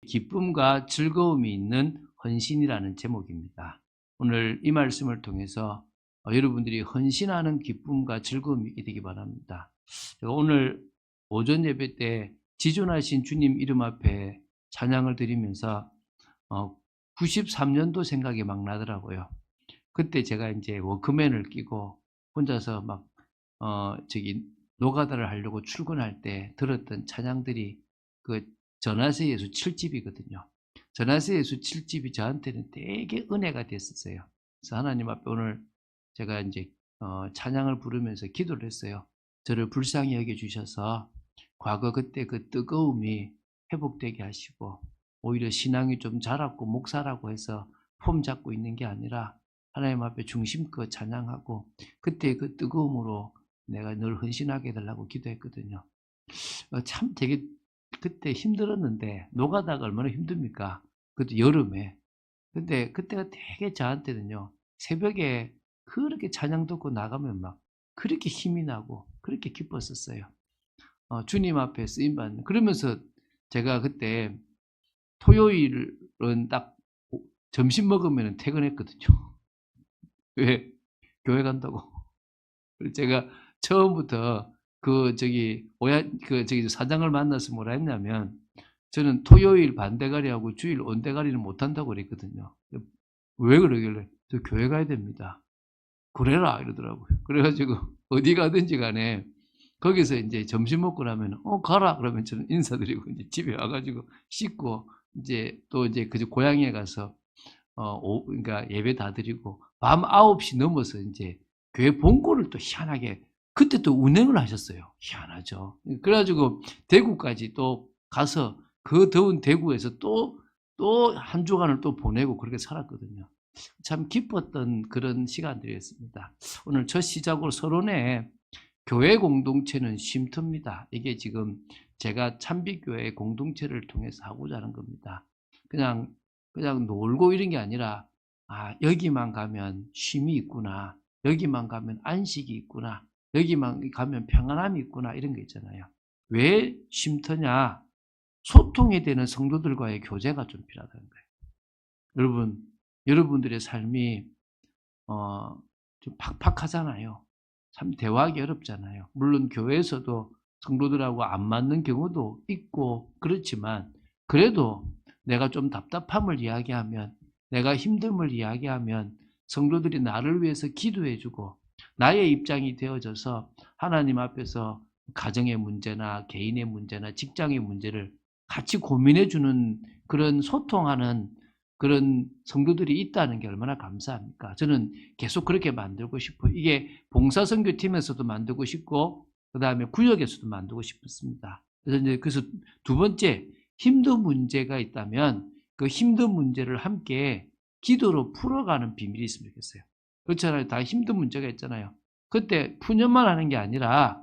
기쁨과 즐거움이 있는 헌신이라는 제목입니다. 오늘 이 말씀을 통해서 여러분들이 헌신하는 기쁨과 즐거움이 되기 바랍니다. 제가 오늘 오전 예배 때 지존하신 주님 이름 앞에 찬양을 드리면서 93년도 생각이 막 나더라고요. 그때 제가 이제 워크맨을 끼고 혼자서 막 노가다를 하려고 출근할 때 들었던 찬양들이 그 전하세 예수 7집이거든요. 전하세 예수 7집이 저한테는 되게 은혜가 됐었어요. 그래서 하나님 앞에 오늘 제가 이제 찬양을 부르면서 기도를 했어요. 저를 불쌍히 여겨주셔서 과거 그때 그 뜨거움이 회복되게 하시고, 오히려 신앙이 좀 자랐고 목사라고 해서 폼 잡고 있는 게 아니라 하나님 앞에 중심껏 찬양하고 그때 그 뜨거움으로 내가 늘 헌신하게 해달라고 기도했거든요. 참 되게 그때 힘들었는데, 노가다가 얼마나 힘듭니까? 그것도 여름에. 근데 그때가 되게 저한테는요, 새벽에 그렇게 찬양 듣고 나가면 막 그렇게 힘이 나고 그렇게 기뻤었어요. 주님 앞에 쓰임받는. 그러면서 제가 그때 토요일은 딱 점심 먹으면 퇴근했거든요. 왜? 교회 간다고. 제가 처음부터 사장을 만나서 뭐라 했냐면, 저는 토요일 반대가리하고 주일 온대가리는 못한다고 그랬거든요. 왜 그러길래? 저 교회 가야 됩니다. 그래라 이러더라고요. 그래가지고 어디 가든지 간에 거기서 이제 점심 먹고 나면 가라 그러면 저는 인사드리고 이제 집에 와가지고 씻고 이제 또 이제 그 고향에 가서 그러니까 예배 다 드리고 밤 9시 넘어서 이제 교회 본고를 또 희한하게 그때 또 운행을 하셨어요. 희한하죠. 그래가지고 대구까지 또 가서 그 더운 대구에서 또 한 주간을 또 보내고 그렇게 살았거든요. 참 기뻤던 그런 시간들이었습니다. 오늘 첫 시작으로 서론에 교회 공동체는 쉼터입니다. 이게 지금 제가 참빛교회 공동체를 통해서 하고자 하는 겁니다. 그냥 놀고 이런 게 아니라, 여기만 가면 쉼이 있구나. 여기만 가면 안식이 있구나. 여기만 가면 평안함이 있구나. 이런 거 있잖아요. 왜 쉼터냐? 소통이 되는 성도들과의 교제가 좀 필요하다는 거예요. 여러분들의 삶이 좀 팍팍하잖아요. 참 대화하기 어렵잖아요. 물론 교회에서도 성도들하고 안 맞는 경우도 있고 그렇지만, 그래도 내가 좀 답답함을 이야기하면, 내가 힘듦을 이야기하면 성도들이 나를 위해서 기도해주고 나의 입장이 되어져서 하나님 앞에서 가정의 문제나 개인의 문제나 직장의 문제를 같이 고민해주는, 그런 소통하는 그런 성도들이 있다는 게 얼마나 감사합니까? 저는 계속 그렇게 만들고 싶어요. 이게 봉사선교팀에서도 만들고 싶고, 그 다음에 구역에서도 만들고 싶습니다. 그래서 두 번째, 힘든 문제가 있다면 그 힘든 문제를 함께 기도로 풀어가는 비밀이 있으면 좋겠어요. 그렇잖아요. 다 힘든 문제가 있잖아요. 그때 푸념만 하는 게 아니라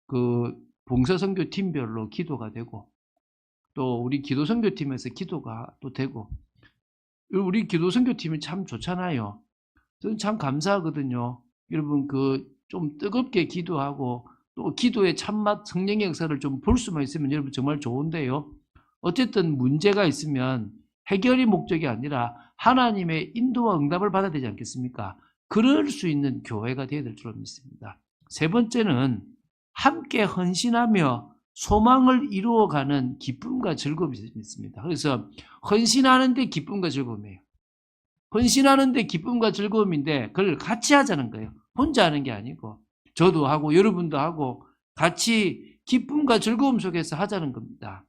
그 봉사선교팀별로 기도가 되고, 또 우리 기도선교팀에서 기도가 또 되고, 우리 기도선교팀이 참 좋잖아요. 저는 참 감사하거든요. 여러분 좀 뜨겁게 기도하고 또 기도의 참맛 성령의 역사를 좀 볼 수만 있으면 여러분 정말 좋은데요. 어쨌든 문제가 있으면 해결이 목적이 아니라 하나님의 인도와 응답을 받아야 되지 않겠습니까? 그럴 수 있는 교회가 되어야 될 줄 믿습니다. 세 번째는 함께 헌신하며 소망을 이루어가는 기쁨과 즐거움이 있습니다. 그래서 헌신하는데 기쁨과 즐거움이에요. 헌신하는데 기쁨과 즐거움인데 그걸 같이 하자는 거예요. 혼자 하는 게 아니고 저도 하고 여러분도 하고 같이 기쁨과 즐거움 속에서 하자는 겁니다.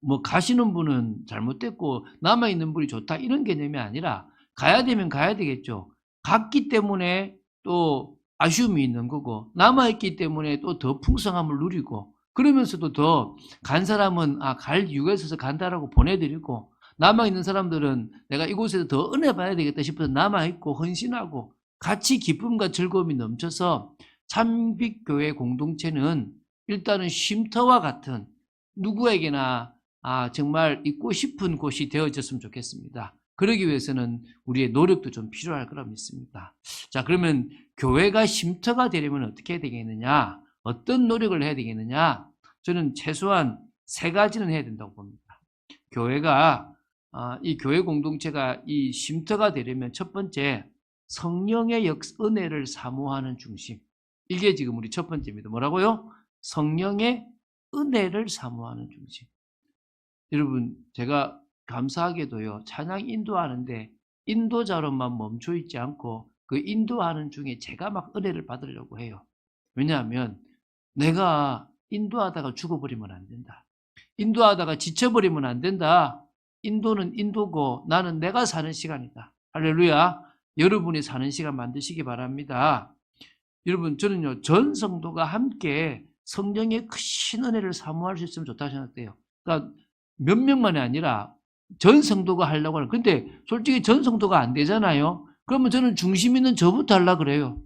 뭐 가시는 분은 잘못됐고 남아있는 분이 좋다 이런 개념이 아니라, 가야 되면 가야 되겠죠. 갔기 때문에 또 아쉬움이 있는 거고, 남아있기 때문에 또 더 풍성함을 누리고, 그러면서도 더 간 사람은 갈 이유가 있어서 간다라고 보내드리고, 남아있는 사람들은 내가 이곳에서 더 은혜 받아야 되겠다 싶어서 남아있고 헌신하고 같이 기쁨과 즐거움이 넘쳐서 참빛교회 공동체는 일단은 쉼터와 같은, 누구에게나 정말 있고 싶은 곳이 되어졌으면 좋겠습니다. 그러기 위해서는 우리의 노력도 좀 필요할 거라 믿습니다. 자, 그러면 교회가 쉼터가 되려면 어떻게 해야 되겠느냐? 어떤 노력을 해야 되겠느냐? 저는 최소한 세 가지는 해야 된다고 봅니다. 교회가 이 교회 공동체가 이 쉼터가 되려면 첫 번째 성령의 은혜를 사모하는 중심. 이게 지금 우리 첫 번째입니다. 뭐라고요? 성령의 은혜를 사모하는 중심. 여러분, 제가 감사하게도요, 찬양 인도하는데 인도자로만 멈춰 있지 않고 그 인도하는 중에 제가 막 은혜를 받으려고 해요. 왜냐하면 내가 인도하다가 죽어버리면 안 된다. 인도하다가 지쳐버리면 안 된다. 인도는 인도고 나는 내가 사는 시간이다. 할렐루야. 여러분이 사는 시간 만드시기 바랍니다. 여러분, 저는요, 전 성도가 함께 성령의 크신 은혜를 사모할 수 있으면 좋다고 생각돼요. 그러니까 몇 명만이 아니라 전 성도가 하려고 하는. 근데 솔직히 전 성도가 안 되잖아요. 그러면 저는 중심 있는 저부터 하려고 그래요.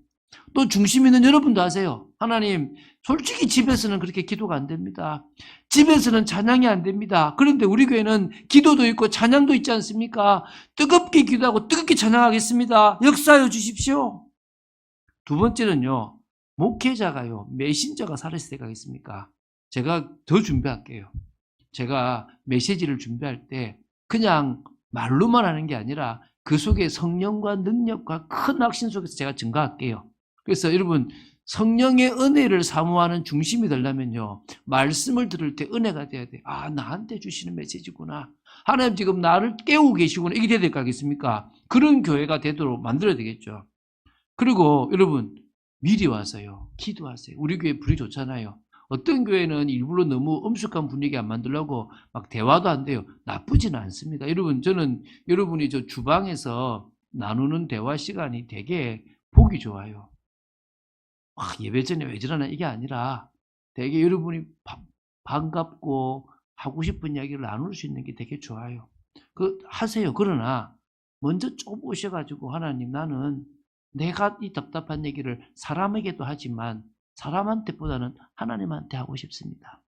또 중심 있는 여러분도 하세요. 하나님, 솔직히 집에서는 그렇게 기도가 안 됩니다. 집에서는 찬양이 안 됩니다. 그런데 우리 교회는 기도도 있고 찬양도 있지 않습니까? 뜨겁게 기도하고 뜨겁게 찬양하겠습니다. 역사하여 주십시오. 두 번째는요, 목회자가요, 메신저가 살았을 때가 있습니까? 제가 더 준비할게요. 제가 메시지를 준비할 때 그냥 말로만 하는 게 아니라 그 속에 성령과 능력과 큰 확신 속에서 제가 증거할게요. 그래서 여러분, 성령의 은혜를 사모하는 중심이 되려면요, 말씀을 들을 때 은혜가 돼야 돼. 아, 나한테 주시는 메시지구나. 하나님 지금 나를 깨우고 계시구나. 이게 돼야 될 거 아니겠습니까? 그런 교회가 되도록 만들어야 되겠죠. 그리고 여러분, 미리 와서요, 기도하세요. 우리 교회 불이 좋잖아요. 어떤 교회는 일부러 너무 엄숙한 분위기 안 만들려고 막 대화도 안 돼요. 나쁘지는 않습니다. 여러분, 저는 여러분이 저 주방에서 나누는 대화 시간이 되게 보기 좋아요. 예배 전에 왜 저러나 이게 아니라 되게 여러분이 반갑고 하고 싶은 이야기를 나눌 수 있는 게 되게 좋아요. 하세요. 그러나 먼저 좁으셔가지고 하나님, 나는 내가 이 답답한 얘기를 사람에게도 하지만 사람한테보다는 하나님한테 하고 싶습니다.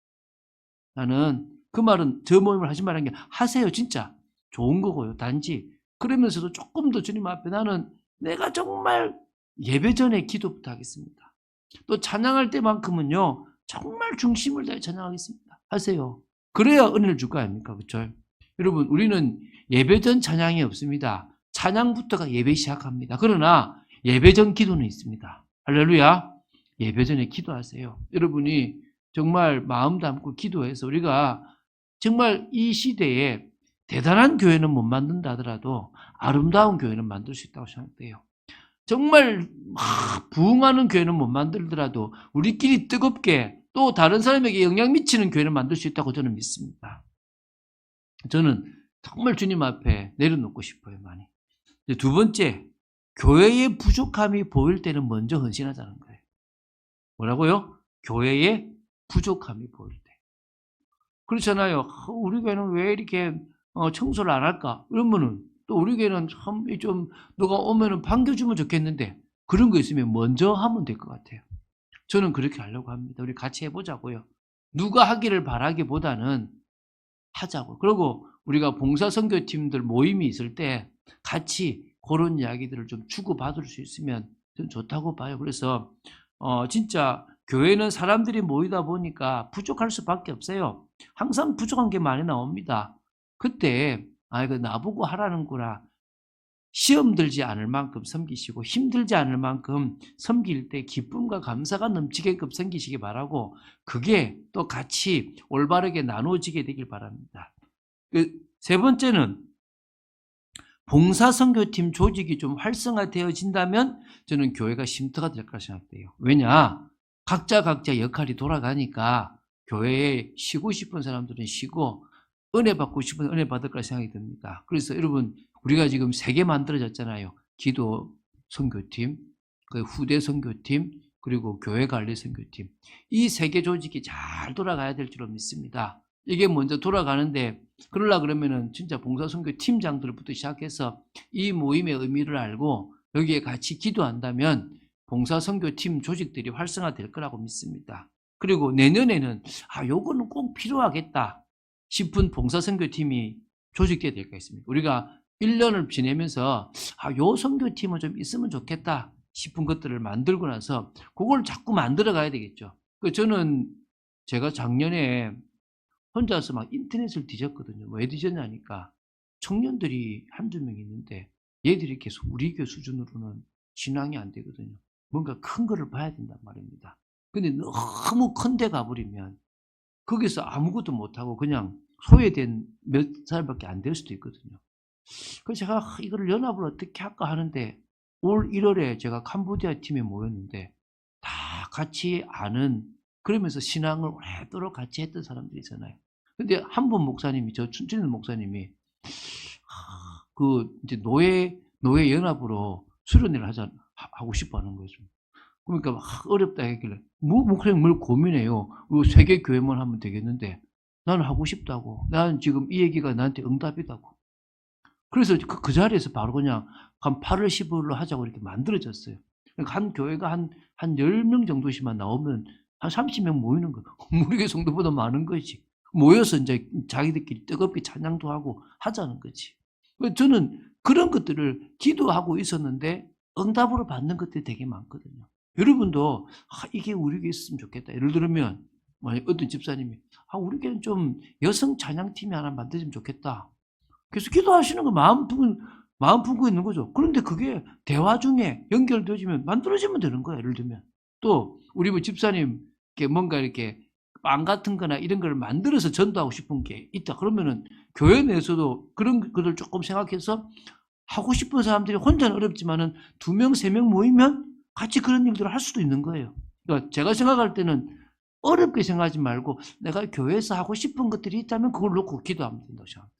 나는 그 말은 저 모임을 하지 말라는 게 하세요. 진짜 좋은 거고요. 단지 그러면서도 조금 더 주님 앞에 나는 내가 정말 예배 전에 기도부터 하겠습니다. 또 찬양할 때만큼은요, 정말 중심을 다해 찬양하겠습니다. 하세요. 그래야 은혜를 줄 거 아닙니까? 그렇죠? 여러분, 우리는 예배 전 찬양이 없습니다. 찬양부터가 예배 시작합니다. 그러나 예배 전 기도는 있습니다. 할렐루야. 예배 전에 기도하세요. 여러분이 정말 마음 담고 기도해서 우리가 정말 이 시대에 대단한 교회는 못 만든다 하더라도 아름다운 교회는 만들 수 있다고 생각돼요. 정말 부흥하는 교회는 못 만들더라도 우리끼리 뜨겁게 또 다른 사람에게 영향 미치는 교회를 만들 수 있다고 저는 믿습니다. 저는 정말 주님 앞에 내려놓고 싶어요, 많이. 두 번째, 교회의 부족함이 보일 때는 먼저 헌신하자는 거예요. 뭐라고요? 교회의 부족함이 보일 때. 그렇잖아요. 우리 교회는 왜 이렇게 청소를 안 할까? 이러면은 또 우리 교회는 참 좀 누가 오면은 반겨주면 좋겠는데 그런 거 있으면 먼저 하면 될 것 같아요. 저는 그렇게 하려고 합니다. 우리 같이 해보자고요. 누가 하기를 바라기보다는 하자고. 그리고 우리가 봉사선교팀들 모임이 있을 때 같이 그런 이야기들을 좀 주고받을 수 있으면 좀 좋다고 봐요. 그래서 진짜 교회는 사람들이 모이다 보니까 부족할 수밖에 없어요. 항상 부족한 게 많이 나옵니다. 그때 이거 나보고 하라는구나. 시험 들지 않을 만큼 섬기시고 힘들지 않을 만큼 섬길 때 기쁨과 감사가 넘치게끔 섬기시기 바라고, 그게 또 같이 올바르게 나눠지게 되길 바랍니다. 세 번째는 봉사선교팀 조직이 좀 활성화되어진다면 저는 교회가 쉼터가 될 거라 생각돼요. 왜냐? 각자 역할이 돌아가니까 교회에 쉬고 싶은 사람들은 쉬고 은혜 받고 싶은 은혜 받을 거라 생각이 듭니다. 그래서 여러분, 우리가 지금 3개 만들어졌잖아요. 기도 선교팀, 후대 선교팀, 그리고 교회 관리 선교팀. 이 3개 조직이 잘 돌아가야 될 줄로 믿습니다. 이게 먼저 돌아가는데 그러려고 그러면은 진짜 봉사선교 팀장들부터 시작해서 이 모임의 의미를 알고 여기에 같이 기도한다면 봉사선교팀 조직들이 활성화될 거라고 믿습니다. 그리고 내년에는 요거는 꼭 필요하겠다 싶은 봉사선교팀이 조직돼야 될 거 있습니다. 우리가 1년을 지내면서 요 선교팀은 좀 있으면 좋겠다 싶은 것들을 만들고 나서 그걸 자꾸 만들어 가야 되겠죠. 저는 제가 작년에 혼자서 막 인터넷을 뒤졌거든요. 왜 뒤졌냐니까 청년들이 한두 명 있는데 얘들이 계속 우리 교회 수준으로는 신앙이 안 되거든요. 뭔가 큰 거를 봐야 된단 말입니다. 근데 너무 큰 데 가버리면 거기서 아무것도 못하고 그냥 소외된 몇 살밖에 안 될 수도 있거든요. 그래서 제가 이거를 연합을 어떻게 할까 하는데 올 1월에 제가 캄보디아 팀에 모였는데 다 같이 아는 그러면서 신앙을 오래도록 같이 했던 사람들이잖아요. 근데 한 분 목사님이 저 춘천 목사님이 그 이제 노예 연합으로 수련회를 하고 싶어 하는 거죠. 그러니까 막 어렵다 했길래 목사님 뭘 고민해요. 세계 교회만 하면 되겠는데 나는 하고 싶다고. 나는 지금 이 얘기가 나한테 응답이다고. 그래서 그 자리에서 바로 그냥 한 8월 15일로 하자고 이렇게 만들어졌어요. 그러니까 한 교회가 한 10명 정도씩만 나오면 한 30명 모이는 거예요. 우리 교회 성도보다 많은 거지. 모여서 이제 자기들끼리 뜨겁게 찬양도 하고 하자는 거지. 저는 그런 것들을 기도하고 있었는데 응답으로 받는 것들이 되게 많거든요. 여러분도 이게 우리 교회에 있으면 좋겠다. 예를 들면 만약 어떤 집사님이 우리 교회는 좀 여성 찬양팀이 하나 만들면 좋겠다. 그래서 기도하시는 거 마음 품고 있는 거죠. 그런데 그게 대화 중에 연결되어지면 만들어지면 되는 거예요. 예를 들면 또 우리 뭐 집사님 뭔가 이렇게 빵 같은 거나 이런 걸 만들어서 전도하고 싶은 게 있다. 그러면은 교회 내에서도 그런 것을 조금 생각해서 하고 싶은 사람들이 혼자는 어렵지만은 2명, 3명 모이면 같이 그런 일들을 할 수도 있는 거예요. 그러니까 제가 생각할 때는 어렵게 생각하지 말고 내가 교회에서 하고 싶은 것들이 있다면 그걸 놓고 기도하면 된다고 생각해요.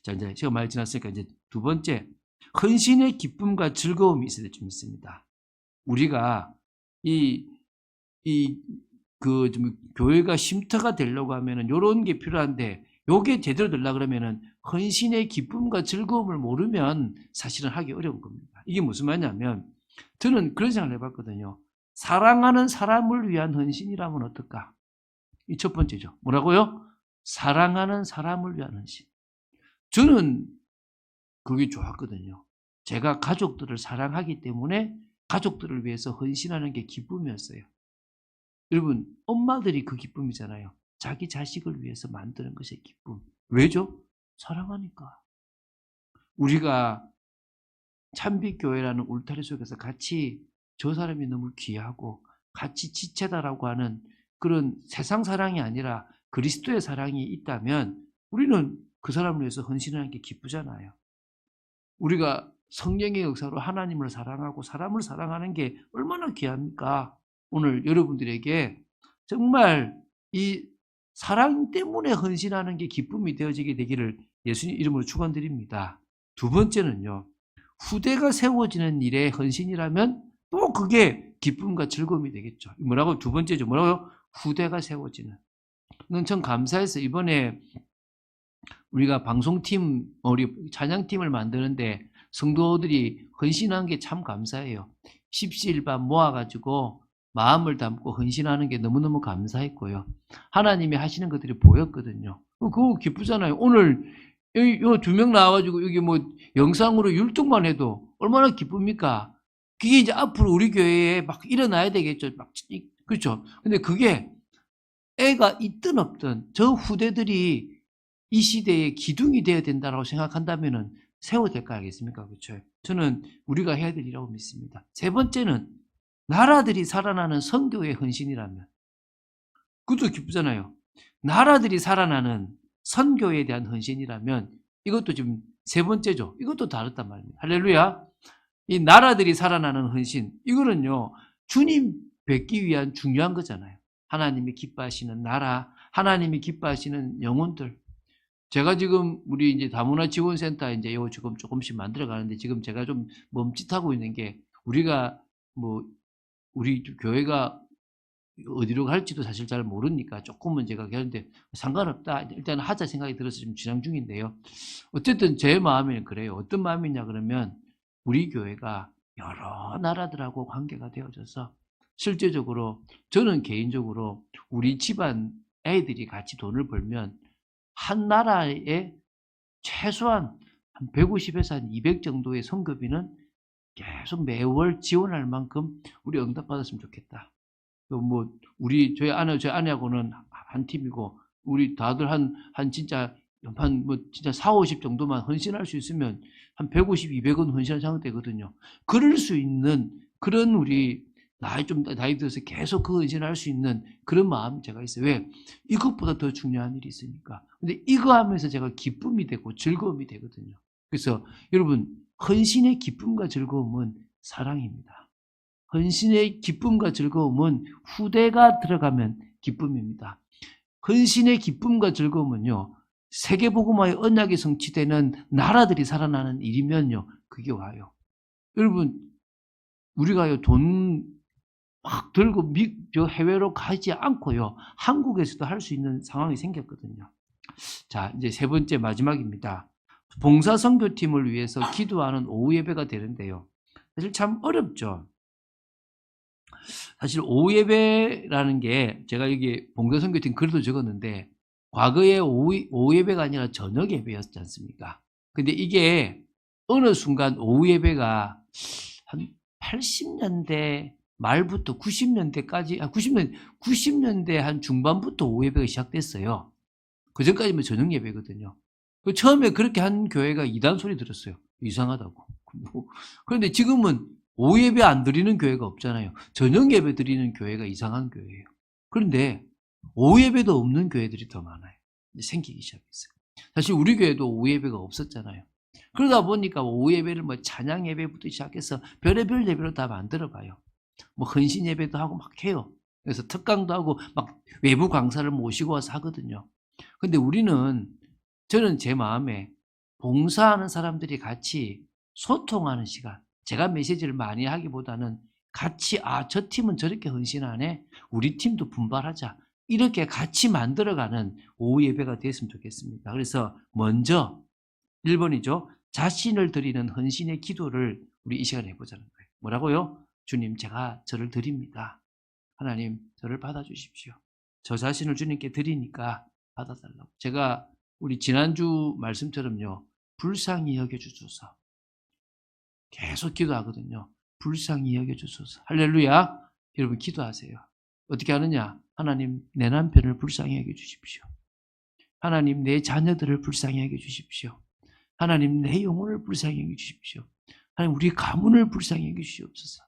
자, 이제 시간 많이 지났으니까 이제 두 번째, 헌신의 기쁨과 즐거움이 있어야 좀 있습니다. 우리가 좀 교회가 쉼터가 되려고 하면은 요런 게 필요한데 요게 제대로 되려고 그러면은 헌신의 기쁨과 즐거움을 모르면 사실은 하기 어려운 겁니다. 이게 무슨 말이냐면 저는 그런 생각을 해봤거든요. 사랑하는 사람을 위한 헌신이라면 어떨까? 이 첫 번째죠. 뭐라고요? 사랑하는 사람을 위한 헌신. 저는 그게 좋았거든요. 제가 가족들을 사랑하기 때문에 가족들을 위해서 헌신하는 게 기쁨이었어요. 여러분, 엄마들이 그 기쁨이잖아요. 자기 자식을 위해서 만드는 것의 기쁨. 왜죠? 사랑하니까. 우리가 참빛교회라는 울타리 속에서 같이 저 사람이 너무 귀하고 같이 지체다라고 하는 그런 세상 사랑이 아니라 그리스도의 사랑이 있다면 우리는 그 사람을 위해서 헌신하는 게 기쁘잖아요. 우리가 성령의 역사로 하나님을 사랑하고 사람을 사랑하는 게 얼마나 귀합니까? 오늘 여러분들에게 정말 이 사랑 때문에 헌신하는 게 기쁨이 되어지게 되기를 예수님 이름으로 축원드립니다. 두 번째는요. 후대가 세워지는 일에 헌신이라면 또 그게 기쁨과 즐거움이 되겠죠. 뭐라고? 두 번째죠. 뭐라고요? 후대가 세워지는. 이건 참 감사해서 이번에 우리가 방송팀, 우리 찬양팀을 만드는데 성도들이 헌신한 게 참 감사해요. 십시일반 모아가지고 마음을 담고 헌신하는 게 너무너무 감사했고요. 하나님이 하시는 것들이 보였거든요. 그거 기쁘잖아요. 오늘 여기 2명 나와가지고 여기 뭐 영상으로 율동만 해도 얼마나 기쁩니까? 그게 이제 앞으로 우리 교회에 막 일어나야 되겠죠. 그렇죠. 근데 그게 애가 있든 없든 저 후대들이 이 시대의 기둥이 되어야 된다고 생각한다면은 세워야 될 거 아니겠습니까? 그렇죠. 저는 우리가 해야 될 일이라고 믿습니다. 세 번째는 나라들이 살아나는 선교의 헌신이라면 그것도 기쁘잖아요. 나라들이 살아나는 선교에 대한 헌신이라면 이것도 지금 세 번째죠. 이것도 다르단 말입니다. 할렐루야. 이 나라들이 살아나는 헌신 이거는요. 주님 뵙기 위한 중요한 거잖아요. 하나님이 기뻐하시는 나라, 하나님이 기뻐하시는 영혼들. 제가 지금 우리 이제 다문화 지원센터 이제 이거 지금 조금씩 만들어 가는데 지금 제가 좀 멈칫하고 있는 게 우리가 뭐 우리 교회가 어디로 갈지도 사실 잘 모르니까 조금은 제가 하는데 상관없다. 일단 하자 생각이 들어서 지금 진행 중인데요. 어쨌든 제 마음에는 그래요. 어떤 마음이냐 그러면 우리 교회가 여러 나라들하고 관계가 되어져서 실제적으로 저는 개인적으로 우리 집안 애들이 같이 돈을 벌면 한 나라에 최소한 한 150에서 한 200 정도의 선교비는 계속 매월 지원할 만큼 우리 응답받았으면 좋겠다. 뭐 저희 아내하고는 한 팀이고 우리 다들 진짜 진짜 40, 50 정도만 헌신할 수 있으면 한 150, 200은 헌신할 상태거든요. 그럴 수 있는 그런 우리 나이 들어서 계속 그 헌신할 수 있는 그런 마음 제가 있어요. 왜? 이것보다 더 중요한 일이 있으니까. 근데 이거 하면서 제가 기쁨이 되고 즐거움이 되거든요. 그래서 여러분, 헌신의 기쁨과 즐거움은 사랑입니다. 헌신의 기쁨과 즐거움은 후대가 들어가면 기쁨입니다. 헌신의 기쁨과 즐거움은요, 세계복음화의 언약이 성취되는 나라들이 살아나는 일이면요, 그게 와요. 여러분, 우리가요, 돈 막 들고 해외로 가지 않고요, 한국에서도 할 수 있는 상황이 생겼거든요. 자, 이제 세 번째 마지막입니다. 봉사 선교팀을 위해서 기도하는 오후 예배가 되는데요. 사실 참 어렵죠. 사실 오후 예배라는 게 제가 여기 봉사 선교팀 글도 적었는데 과거에 오후 예배가 아니라 저녁 예배였지 않습니까? 근데 이게 어느 순간 오후 예배가 한 80년대 말부터 90년대까지 90년대 한 중반부터 오후 예배가 시작됐어요. 그 전까지면 저녁 예배거든요. 처음에 그렇게 한 교회가 이단 소리 들었어요. 이상하다고. 그런데 지금은 오후 예배 안 드리는 교회가 없잖아요. 저녁 예배 드리는 교회가 이상한 교회예요. 그런데 오후 예배도 없는 교회들이 더 많아요. 생기기 시작했어요. 사실 우리 교회도 오후 예배가 없었잖아요. 그러다 보니까 오후 예배를 찬양 예배부터 시작해서 별의별 예배로 다 만들어봐요. 헌신 예배도 하고 막 해요. 그래서 특강도 하고 막 외부 강사를 모시고 와서 하거든요. 근데 저는 제 마음에 봉사하는 사람들이 같이 소통하는 시간, 제가 메시지를 많이 하기보다는 같이 저 팀은 저렇게 헌신하네, 우리 팀도 분발하자, 이렇게 같이 만들어가는 오후 예배가 됐으면 좋겠습니다. 그래서 먼저 1번이죠. 자신을 드리는 헌신의 기도를 우리 이 시간에 해보자는 거예요. 뭐라고요? 주님, 제가 저를 드립니다. 하나님, 저를 받아주십시오. 저 자신을 주님께 드리니까 받아달라고. 제가 우리 지난주 말씀처럼요, 불쌍히 여겨주소서. 계속 기도하거든요. 불쌍히 여겨주소서. 할렐루야. 여러분 기도하세요. 어떻게 하느냐? 하나님, 내 남편을 불쌍히 여겨주십시오. 하나님, 내 자녀들을 불쌍히 여겨주십시오. 하나님, 내 영혼을 불쌍히 여겨주십시오. 하나님, 우리 가문을 불쌍히 여겨주시옵소서.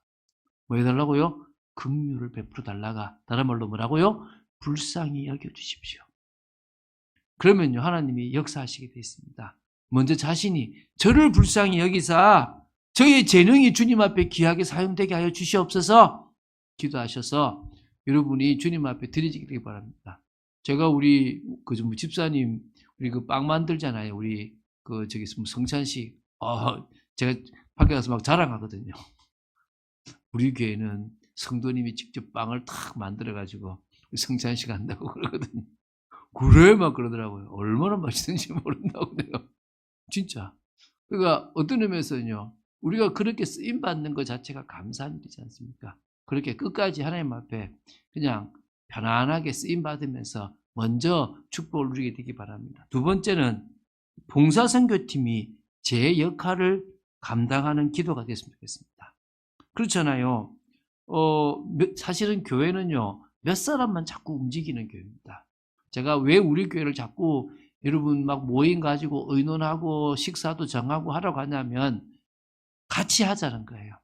뭐 해달라고요? 긍휼을 베풀어 달라가. 다른 말로 뭐라고요? 불쌍히 여겨주십시오. 그러면요, 하나님이 역사하시게 되어 있습니다. 먼저 자신이 저를 불쌍히 여기사 저의 재능이 주님 앞에 귀하게 사용되게 하여 주시옵소서 기도하셔서 여러분이 주님 앞에 드리시기 되기 바랍니다. 제가 우리 집사님 우리 빵 만들잖아요. 우리 성찬식 제가 밖에 가서 막 자랑하거든요. 우리 교회는 성도님이 직접 빵을 탁 만들어 가지고 성찬식 한다고 그러거든요. 그래 막 그러더라고요. 얼마나 맛있는지 모른다고 내가. 진짜. 그러니까 어떤 의미에서는요, 우리가 그렇게 쓰임 받는 것 자체가 감사한 일이지 않습니까? 그렇게 끝까지 하나님 앞에 그냥 편안하게 쓰임 받으면서 먼저 축복을 누리게 되기 바랍니다. 두 번째는 봉사선교팀이 제 역할을 감당하는 기도가 됐으면 좋겠습니다. 그렇잖아요. 사실은 교회는요, 몇 사람만 자꾸 움직이는 교회입니다. 제가 왜 우리 교회를 자꾸 여러분 막 모임 가지고 의논하고 식사도 정하고 하라고 하냐면 같이 하자는 거예요.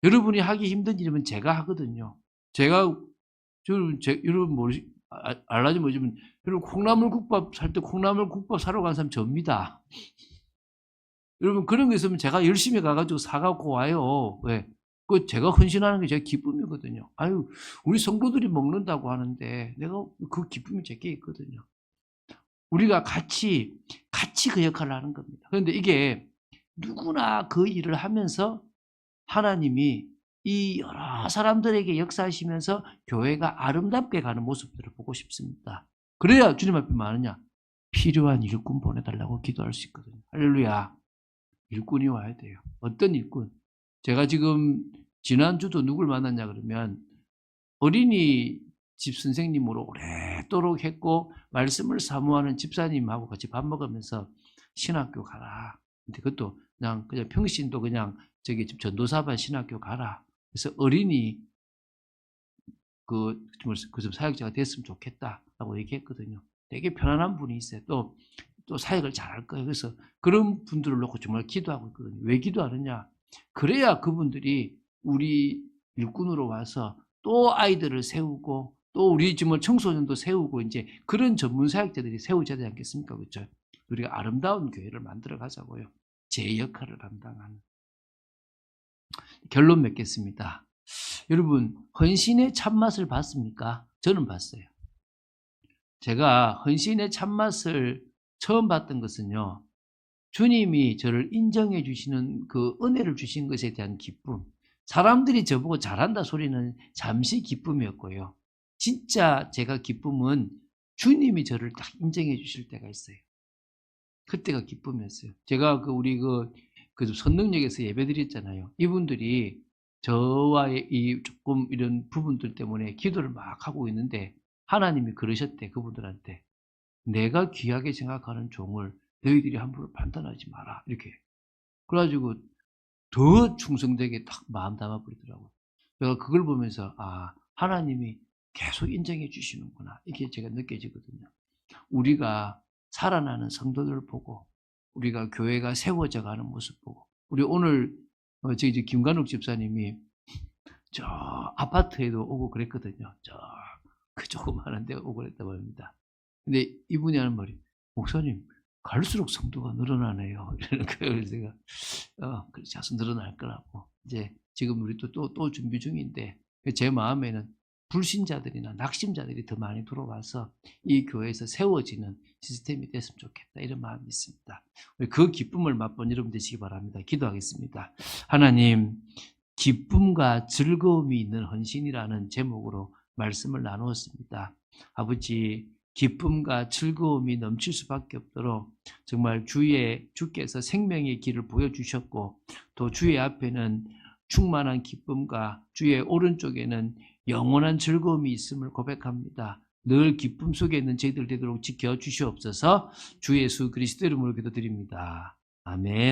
여러분이 하기 힘든 일이면 제가 하거든요. 여러분 알라지 모르지만 여러분 콩나물국밥 살 때 콩나물국밥 사러 간 사람 접니다. 여러분 그런 거 있으면 제가 열심히 가가지고 사갖고 와요. 왜? 제가 헌신하는 게 제 기쁨이거든요. 아유, 우리 성도들이 먹는다고 하는데 내가 그 기쁨이 제게 있거든요. 우리가 같이 그 역할을 하는 겁니다. 그런데 이게 누구나 그 일을 하면서 하나님이 이 여러 사람들에게 역사하시면서 교회가 아름답게 가는 모습들을 보고 싶습니다. 그래야 주님 앞에 많으냐? 필요한 일꾼 보내달라고 기도할 수 있거든요. 할렐루야. 일꾼이 와야 돼요. 어떤 일꾼? 제가 지금 지난주도 누굴 만났냐 그러면 어린이집 선생님으로 오래도록 했고 말씀을 사모하는 집사님하고 같이 밥 먹으면서 신학교 가라. 근데 그것도 그냥 평신도 그냥 전도사반 신학교 가라. 그래서 어린이 좀 사역자가 됐으면 좋겠다라고 얘기했거든요. 되게 편안한 분이 있어요. 또 사역을 잘할 거예요. 그래서 그런 분들을 놓고 정말 기도하고 있거든요. 왜 기도하느냐? 그래야 그분들이 우리 일꾼으로 와서 또 아이들을 세우고 또 우리 지금 청소년도 세우고 이제 그런 전문 사역자들이 세워져야 되지 않겠습니까? 그렇죠? 우리가 아름다운 교회를 만들어 가자고요. 제 역할을 감당하는. 결론 맺겠습니다. 여러분, 헌신의 참맛을 봤습니까? 저는 봤어요. 제가 헌신의 참맛을 처음 봤던 것은요, 주님이 저를 인정해 주시는 그 은혜를 주신 것에 대한 기쁨. 사람들이 저보고 잘한다 소리는 잠시 기쁨이었고요. 진짜 제가 기쁨은 주님이 저를 딱 인정해 주실 때가 있어요. 그때가 기쁨이었어요. 제가 우리 선능력에서 예배 드렸잖아요. 이분들이 저와의 이 조금 이런 부분들 때문에 기도를 막 하고 있는데 하나님이 그러셨대, 그분들한테. 내가 귀하게 생각하는 종을 너희들이 함부로 판단하지 마라. 이렇게. 그래가지고 더 충성되게 딱 마음 담아버리더라고요. 제가 그걸 보면서, 하나님이 계속 인정해 주시는구나. 이게 제가 느껴지거든요. 우리가 살아나는 성도들을 보고, 우리가 교회가 세워져 가는 모습 보고, 우리 오늘, 저희 김관욱 집사님이 저 아파트에도 오고 그랬거든요. 그 조그마한 데 오고 그랬다고 합니다. 근데 이분이 하는 말이, 목사님, 갈수록 성도가 늘어나네요. 이러는 거예요. 그래서 제가, 그렇지, 자수 늘어날 거라고. 이제 지금 우리 또 준비 중인데, 제 마음에는 불신자들이나 낙심자들이 더 많이 들어와서 이 교회에서 세워지는 시스템이 됐으면 좋겠다. 이런 마음이 있습니다. 그 기쁨을 맛본 여러분 되시기 바랍니다. 기도하겠습니다. 하나님, 기쁨과 즐거움이 있는 헌신이라는 제목으로 말씀을 나누었습니다. 아버지, 기쁨과 즐거움이 넘칠 수밖에 없도록 정말 주께서 생명의 길을 보여주셨고 또 주의 앞에는 충만한 기쁨과 주의 오른쪽에는 영원한 즐거움이 있음을 고백합니다. 늘 기쁨 속에 있는 저희들 되도록 지켜주시옵소서. 주 예수 그리스도 이름으로 기도드립니다. 아멘.